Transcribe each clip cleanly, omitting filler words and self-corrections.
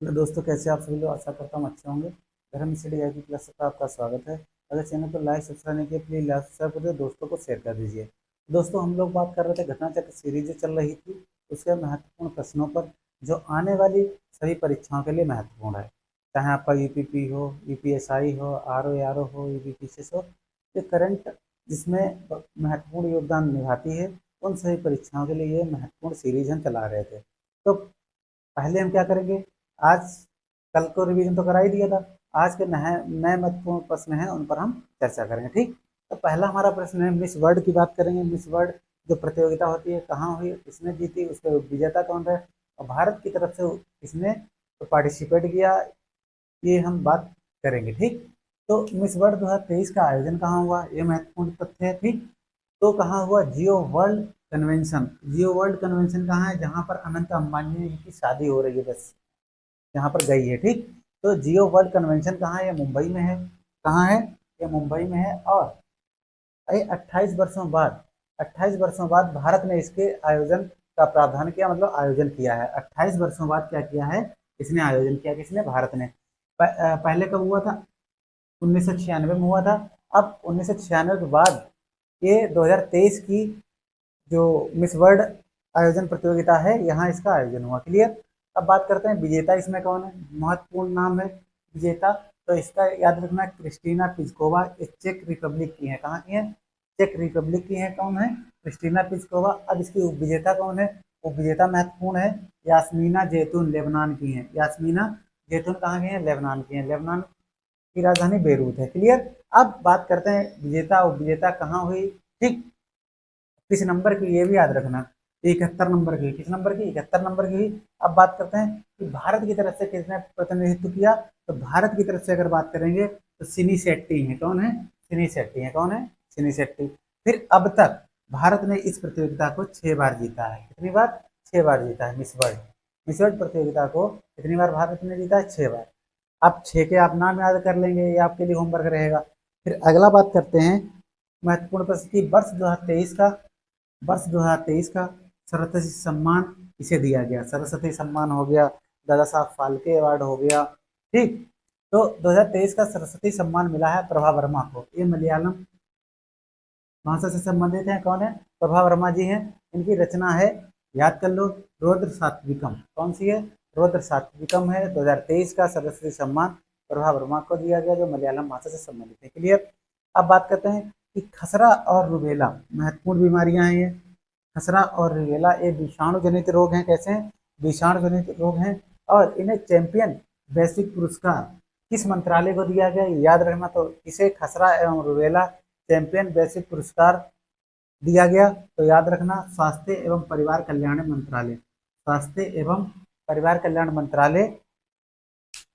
Hello दोस्तों, कैसे आप सभी लोग? आशा करता हूँ अच्छे होंगे। धर्म स्टडी आई प्लस पर आपका स्वागत है। अगर चैनल को लाइक सब्सक्राइब नहीं किया, प्लीज लाइक सब्सक्राइब कर दो, दोस्तों को शेयर कर दीजिए। दोस्तों, हम लोग बात कर रहे थे घटना चक्र सीरीज जो चल रही थी, उसके महत्वपूर्ण प्रश्नों पर, जो आने वाली सभी परीक्षाओं के लिए महत्वपूर्ण है। चाहे आपका यूपीपी हो, यूपीएसआई हो, आर ओ हो, यूपीपीसीएस हो, ये करंट जिसमें महत्वपूर्ण योगदान निभाती है, उन सभी परीक्षाओं के लिए ये महत्वपूर्ण सीरीज हम चला रहे थे। तो पहले हम क्या करेंगे? आज कल को रिवीजन तो करा ही दिया था। आज के नए नए महत्वपूर्ण प्रश्न हैं, उन पर हम चर्चा करेंगे। ठीक, तो पहला हमारा प्रश्न है, मिस वर्ल्ड की बात करेंगे। मिस वर्ल्ड जो प्रतियोगिता होती है, कहाँ हुई, किसने जीती, उसके विजेता कौन रहे, और भारत की तरफ से किसने पार्टिसिपेट किया, ये हम बात करेंगे। ठीक, तो मिस वर्ल्ड 2023 का आयोजन कहाँ हुआ, ये महत्वपूर्ण तथ्य है। ठीक, तो कहाँ हुआ? जियो वर्ल्ड कन्वेंशन। जियो वर्ल्ड कन्वेंशन कहाँ है? जहाँ पर अनंत अंबानी की शादी हो रही है, बस यहाँ पर गई है। ठीक, तो जियो वर्ल्ड कन्वेंशन कहाँ है? ये मुंबई में है। कहाँ है? ये मुंबई में है। और ये 28 वर्षों बाद भारत ने इसके आयोजन का प्रावधान किया, मतलब आयोजन किया है। 28 वर्षों बाद क्या किया है? इसने आयोजन किया। किसने? भारत ने। पहले कब हुआ था? 1996 में हुआ था। अब 1996 के बाद ये 2023 की जो मिस वर्ल्ड आयोजन प्रतियोगिता है, यहाँ इसका आयोजन हुआ। क्लियर? अब बात करते हैं विजेता इसमें कौन है। महत्वपूर्ण नाम है विजेता, तो इसका याद रखना, क्रिस्टीना पिस्कोवा। ये चेक रिपब्लिक की है। कहाँ की है? चेक रिपब्लिक की है। कौन है? Kristina Piskova. अब इसकी उपविजेता कौन है? उपविजेता महत्वपूर्ण है, यास्मीना जैतून, लेबनान की है। यास्मीना जैतून कहाँ की है? लेबनान की है। लेबनान की राजधानी बेरूत है। क्लियर? अब बात करते हैं विजेता उपविजेता कहाँ हुई। ठीक, किस नंबर की, ये भी याद रखना। 71 नंबर की। किस नंबर की? 71 नंबर की। अब बात करते हैं कि भारत की तरफ से किसने प्रतिनिधित्व किया। तो भारत की तरफ से अगर बात करेंगे तो सिनी शेट्टी है। कौन है? सिनी शेट्टी है। कौन है? सिनी शेट्टी। फिर अब तक भारत ने इस प्रतियोगिता को 6 बार जीता है। कितनी बार? 6 बार जीता है मिस वर्ल्ड। मिस वर्ल्ड प्रतियोगिता को कितनी बार भारत ने जीता है? 6 बार। आप 6 के आप नाम याद कर लेंगे, ये आपके लिए होमवर्क रहेगा। फिर अगला बात करते हैं महत्वपूर्ण प्रश्न की, वर्ष 2023 का सरस्वती सम्मान इसे दिया गया। सरस्वती सम्मान हो गया, दादा साहब फाल्के अवार्ड हो गया। ठीक, तो 2023 का सरस्वती सम्मान मिला है प्रभा वर्मा को। ये मलयालम भाषा से संबंधित हैं। कौन है? प्रभा वर्मा जी हैं। इनकी रचना है, याद कर लो, रुद्र सात्विकम। कौन सी है? रुद्र सात्विकम है। 2023 का सरस्वती सम्मान प्रभा वर्मा को दिया गया, जो मलयालम भाषा से संबंधित है। क्लियर? अब बात करते हैं कि खसरा और रूबेला महत्वपूर्ण बीमारियां हैं। ये खसरा और रूबेला ये विषाणु जनित रोग हैं। कैसे हैं? विषाणु जनित रोग हैं। और इन्हें चैंपियन वैश्विक पुरस्कार किस मंत्रालय को दिया गया, याद रखना। तो इसे खसरा एवं रूबेला चैंपियन वैश्विक पुरस्कार दिया गया, तो याद रखना, स्वास्थ्य एवं परिवार कल्याण मंत्रालय। स्वास्थ्य एवं परिवार कल्याण मंत्रालय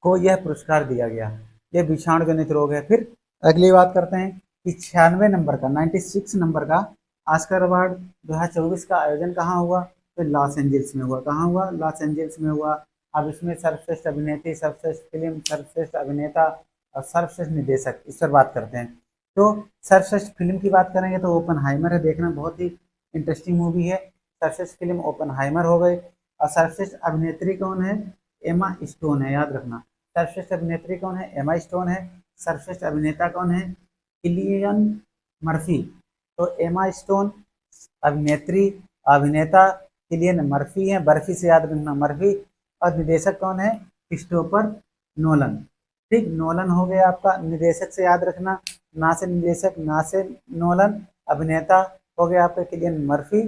को यह पुरस्कार दिया गया। यह विषाणु जनित रोग है। फिर अगली बात करते हैं कि 96 नंबर का, 96 नंबर का ऑस्कर अवार्ड 2024 का आयोजन कहाँ हुआ? तो लॉस एंजल्स में हुआ। कहाँ हुआ? लॉस एंजल्स में हुआ। अब इसमें सर्वश्रेष्ठ अभिनेत्री, सर्वश्रेष्ठ फिल्म, सर्वश्रेष्ठ अभिनेता और सर्वश्रेष्ठ निर्देशक, इस पर बात करते हैं। तो सर्वश्रेष्ठ फिल्म की बात करेंगे तो ओपनहाइमर है। देखना, बहुत ही इंटरेस्टिंग मूवी है। सर्वश्रेष्ठ फिल्म ओपनहाइमर हो गई। और सर्वश्रेष्ठ अभिनेत्री कौन है? एमा स्टोन है। याद रखना, सर्वश्रेष्ठ अभिनेत्री कौन है? एमा स्टोन है। सर्वश्रेष्ठ अभिनेता कौन है? Cillian Murphy. तो एमा स्टोन अभिनेत्री, अभिनेता किलियन मर्फी है। बर्फी से याद रखना, मर्फी। और निर्देशक कौन है? Christopher Nolan. ठीक, नोलन हो गया आपका। निर्देशक से याद रखना, ना से निर्देशक, ना से नोलन। अभिनेता हो गया आपका किलियन मर्फी।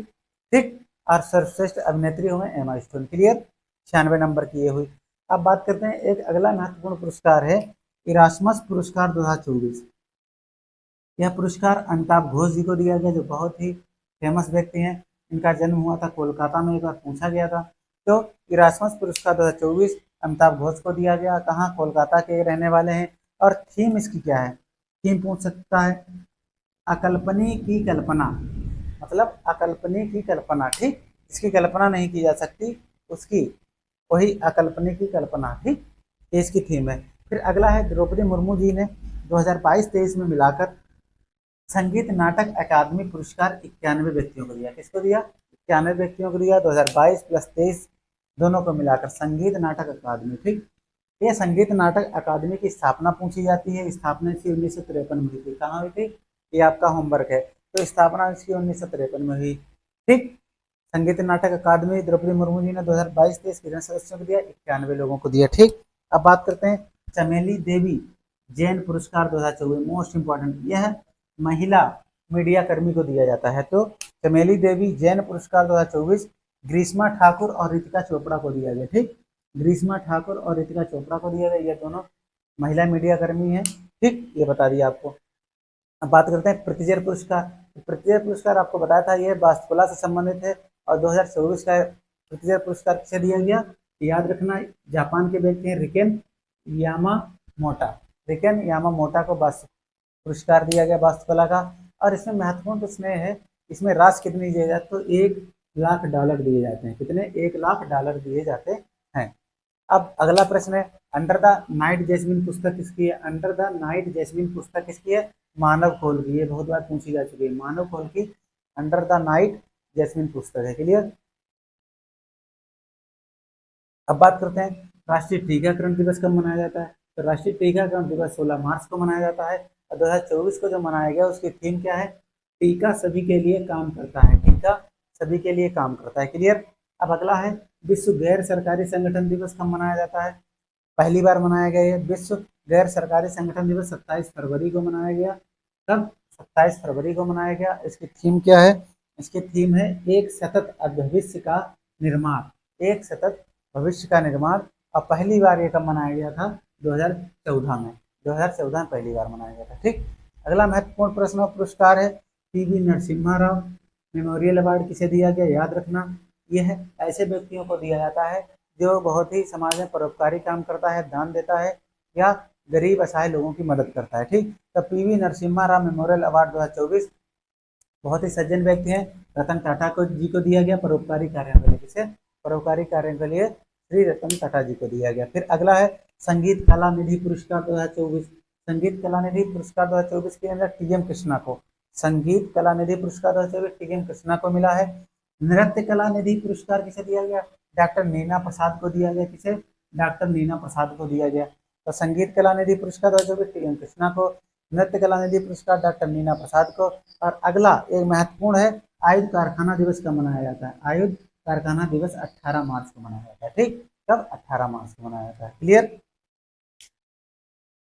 ठीक, और सर्वश्रेष्ठ अभिनेत्री हो गए एमा स्टोन। क्लियर? 96 नंबर की ये हुई। अब बात करते हैं, एक अगला महत्वपूर्ण पुरस्कार है इरास्मस पुरस्कार 2024। यह पुरस्कार अमिताभ घोष जी को दिया गया, जो बहुत ही फेमस व्यक्ति हैं। इनका जन्म हुआ था कोलकाता में, एक बार पूछा गया था। तो इरास्मस पुरस्कार 2024 अमिताभ घोष को दिया गया। कहाँ? कोलकाता के रहने वाले हैं। और थीम इसकी क्या है? थीम पूछ सकता है, अकल्पनीय की कल्पना। मतलब अकल्पनीय की कल्पना। ठीक, इसकी कल्पना नहीं की जा सकती, उसकी वही अकल्पनीय की कल्पना। ठीक, ये इसकी थीम है। फिर अगला है, द्रौपदी मुर्मू जी ने 2022-23 में मिलाकर संगीत नाटक अकादमी पुरस्कार 91 व्यक्तियों को दिया। किसको दिया? 91 व्यक्तियों को दिया। 2022 प्लस 23 दोनों को मिलाकर संगीत नाटक अकादमी। ठीक, ये संगीत नाटक अकादमी की स्थापना पूछी जाती है। स्थापना इसकी 1953 में हुई थी। कहाँ हुई थी? ये आपका होमवर्क है। तो स्थापना इसकी 1953 में हुई। ठीक, संगीत नाटक अकादमी द्रौपदी मुर्मू जी ने 2022-23 कितने सदस्यों को दिया? 91 लोगों को दिया। ठीक, अब बात करते हैं चमेली देवी जैन पुरस्कार 2024, मोस्ट इंपॉर्टेंट, यह महिला मीडिया कर्मी को दिया जाता है। तो चमेली देवी जैन पुरस्कार 2024 ग्रीष्मा ठाकुर और रितिका चोपड़ा को दिया गया। ठीक, ग्रीष्मा ठाकुर और रितिका चोपड़ा को दिया गया। ये दोनों महिला मीडिया कर्मी हैं। ठीक, ये बता दिया आपको। अब बात करते हैं प्रतिजर पुरस्कार। प्रतिजर पुरस्कार आपको बताया था ये वास्तुकला से संबंधित है और 2024 का प्रतिजर पुरस्कार किसे दिया गया? याद रखना, जापान के व्यक्ति हैं रिकेन यामामोटा। रिकेन यामामोटा को वास्तु पुरस्कार दिया गया वास्तुकला का। और इसमें महत्वपूर्ण प्रश्न है, इसमें राशि कितनी दी जाती है? तो $1,00,000 दिए जाते हैं। कितने? $1,00,000 दिए जाते हैं। अब अगला प्रश्न है, अंडर द नाइट जैस्मिन पुस्तक किसकी है? अंडर द नाइट जैस्मिन पुस्तक किसकी है? मानव खोल की। ये बहुत बार पूछी जा चुकी है। मानव खोल की अंडर द नाइट जैस्मिन पुस्तक है। क्लियर? अब बात करते हैं राष्ट्रीय टीकाकरण दिवस कब मनाया जाता है? तो राष्ट्रीय टीकाकरण दिवस 16 मार्च को मनाया जाता है। और 2024 को जो मनाया गया उसकी थीम क्या है? टीका सभी के लिए काम करता है। टीका सभी के लिए काम करता है। क्लियर? अब अगला है विश्व गैर सरकारी संगठन दिवस कब मनाया जाता है? पहली बार मनाया गया है विश्व गैर सरकारी संगठन दिवस 27 फरवरी को मनाया गया। कब? 27 फरवरी को मनाया गया। इसकी थीम क्या है? इसकी थीम है एक सतत भविष्य का निर्माण। एक सतत भविष्य का निर्माण। और पहली बार ये कब मनाया गया था? 2014 में। 2014 में पहली बार मनाया गया था। ठीक, अगला महत्वपूर्ण प्रश्न और पुरस्कार है PV Narasimha Rao memorial award किसे दिया गया? याद रखना, यह ऐसे व्यक्तियों को दिया जाता है जो बहुत ही समाज में परोपकारी काम करता है, दान देता है या गरीब असहाय लोगों की मदद करता है। ठीक, तो PV Narasimha Rao memorial award 2024 बहुत ही सज्जन व्यक्ति हैं, रतन टाटा को जी को दिया गया परोपकारी कार्यों के लिए। किसे? परोपकारी कार्यों के लिए श्री रतन टाटा जी को दिया गया। फिर अगला है संगीत कला निधि पुरस्कार 2024। संगीत कला निधि पुरस्कार 2024 के अंदर टीएम कृष्णा को संगीत कला निधि पुरस्कार 2024 टीएम कृष्णा को मिला है। नृत्य कला निधि पुरस्कार किसे दिया गया? डॉक्टर नीना प्रसाद को दिया गया। किसे? डॉक्टर नीना प्रसाद को दिया गया। तो संगीत कला निधि पुरस्कार 2024 टीएम कृष्णा को, नृत्य कला निधि पुरस्कार डॉक्टर नीना प्रसाद को। और अगला एक महत्वपूर्ण है आयुध कारखाना दिवस कब मनाया जाता है? आयुध कारखाना दिवस 18 मार्च को मनाया जाता है। ठीक, कब? 18 मार्च को मनाया जाता है। क्लियर?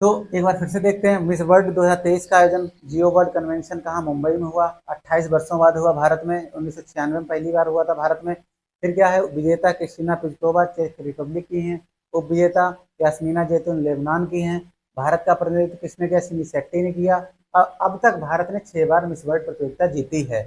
तो एक बार फिर से देखते हैं मिस वर्ल्ड 2023 का आयोजन जियो वर्ल्ड कन्वेंशन कहाँ? मुंबई में हुआ। 28 वर्षों बाद हुआ भारत में। 1996 में पहली बार हुआ था भारत में। फिर क्या है? विजेता क्रिस्टीना पिस्कोवा चेक रिपब्लिक की हैं। उप विजेता यास्मीना जैतून लेबनान की हैं। भारत का प्रतिनिधित्व किसने किया? सिमी शेट्टी ने किया। अब तक भारत ने 6 बार मिस वर्ल्ड प्रतियोगिता जीती है।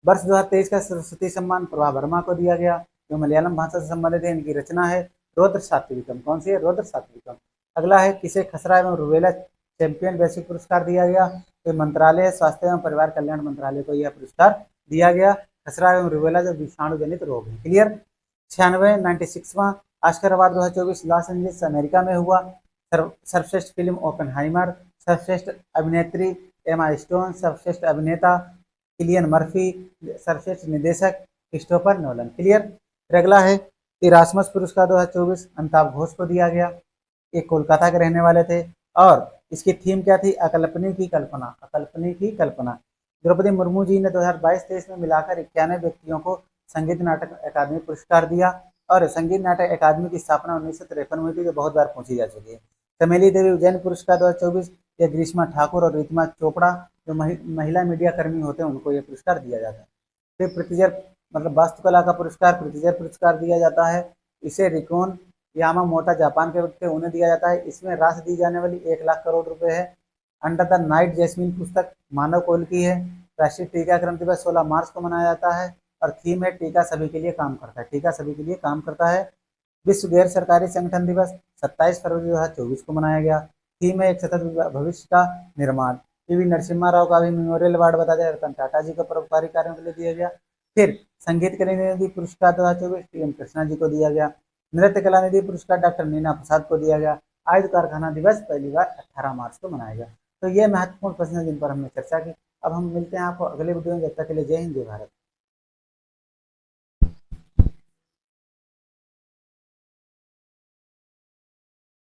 वर्ष 2023 का सरस्वती सम्मान प्रभा वर्मा को दिया गया, जो मलयालम भाषा से संबंधित है। इनकी रचना है रुद्र सात्विकम। कौन सी है? रुद्र सात्विकम। अगला है किसे खसरा एवं रूबेला चैंपियन वैश्विक पुरस्कार दिया गया? तो मंत्रालय स्वास्थ्य एवं परिवार कल्याण मंत्रालय को यह पुरस्कार दिया गया। खसरा एवं रूबेला जो विषाणु जनित रोग है। क्लियर? 96वां Oscar award 2024 Los Angeles America में हुआ। सर्वश्रेष्ठ फिल्म ओपेनहाइमर, सर्वश्रेष्ठ अभिनेत्री एमा स्टोन, सर्वश्रेष्ठ अभिनेता किलियन मर्फी, सर्वश्रेष्ठ निदेशक क्रिस्टोफर नोलन। क्लियर? फिर अगला है इरास्मस पुरस्कार 2024 अमिताभ घोष को दिया गया। ये कोलकाता के रहने वाले थे और इसकी थीम क्या थी? अकल्पनीय की कल्पना। अकल्पनीय की कल्पना। द्रौपदी मुर्मू जी ने 2022-23 में मिलाकर 91 व्यक्तियों को संगीत नाटक अकादमी पुरस्कार दिया। और संगीत नाटक अकादमी की स्थापना 1953 में हुई थी, जो बहुत बार पूछी जा चुकी है। चमेली देवी उज्जैन पुरस्कार 2024 या ग्रीष्मा ठाकुर और रितिमा चोपड़ा जो महिला मीडिया कर्मी होते हैं उनको ये पुरस्कार दिया जाता है। फिर प्रतिजर मतलब वास्तुकला का पुरस्कार प्रतिजर पुरस्कार दिया जाता है। इसे रिकोन यामामोटा जापान के व्यक्ति उन्हें दिया जाता है। इसमें राशि दी जाने वाली 1,00,000 करोड़ रुपए है। अंडर द नाइट जैस्मिन पुस्तक मानव कोल की है। राष्ट्रीय टीकाकरण दिवस 16 मार्च को मनाया जाता है और थीम है टीका सभी के लिए काम करता है। टीका सभी के लिए काम करता है। विश्व गैर सरकारी संगठन दिवस 27 फरवरी 2024 को मनाया गया। थीम है एक सतत भविष्य का निर्माण। पीवी नरसिम्हा राव का भी मेमोरियल अवार्ड बताया जाए, रतन टाटा जी को परोपकारी कार्यों के लिए दिया गया। फिर संगीत कला निधि पुरस्कार 2024 टीएम कृष्णा जी को दिया गया। नृत्य कला निधि पुरस्कार डॉक्टर नीना प्रसाद को दिया गया। आयुध कारखाना दिवस पहली बार 18 मार्च को मनाया गया। तो ये महत्वपूर्ण प्रश्न जिन पर हमने चर्चा की। अब हम मिलते हैं आपको अगले वीडियो में। जब तक के लिए जय हिंद जय भारत।